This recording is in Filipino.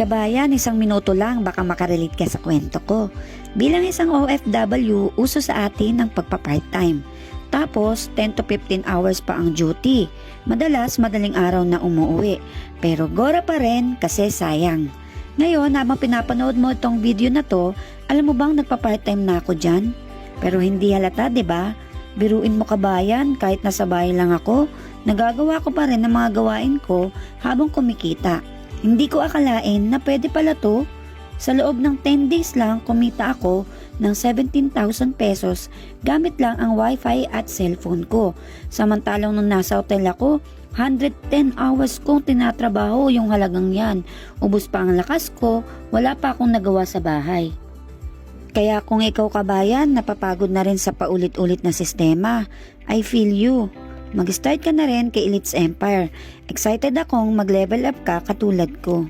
Kabayan, isang minuto lang baka makarelate ka sa kwento ko. Bilang isang OFW, uso sa atin ang pagpa-part-time. Tapos, 10 to 15 hours pa ang duty. Madalas, madaling araw na umuwi. Pero gora pa rin kasi sayang. Ngayon, habang pinapanood mo itong video na to, alam mo bang nagpa-part-time na ako dyan? Pero hindi halata, 'di ba? Biruin mo kabayan, kahit nasa bahay lang ako, nagagawa ko pa rin ang mga gawain ko habang kumikita. Hindi ko akalain na pwede pala to. Sa loob ng 10 days lang, kumita ako ng 17,000 pesos gamit lang ang wifi at cellphone ko. Samantalang nung nasa hotel ako, 110 hours kong tinatrabaho yung halagang yan. Ubus pa ang lakas ko, wala pa akong nagawa sa bahay. Kaya kung ikaw kabayan, napapagod na rin sa paulit-ulit na sistema, I feel you. Mag-start ka na rin kay Elites Empire. Excited akong mag-level up ka katulad ko.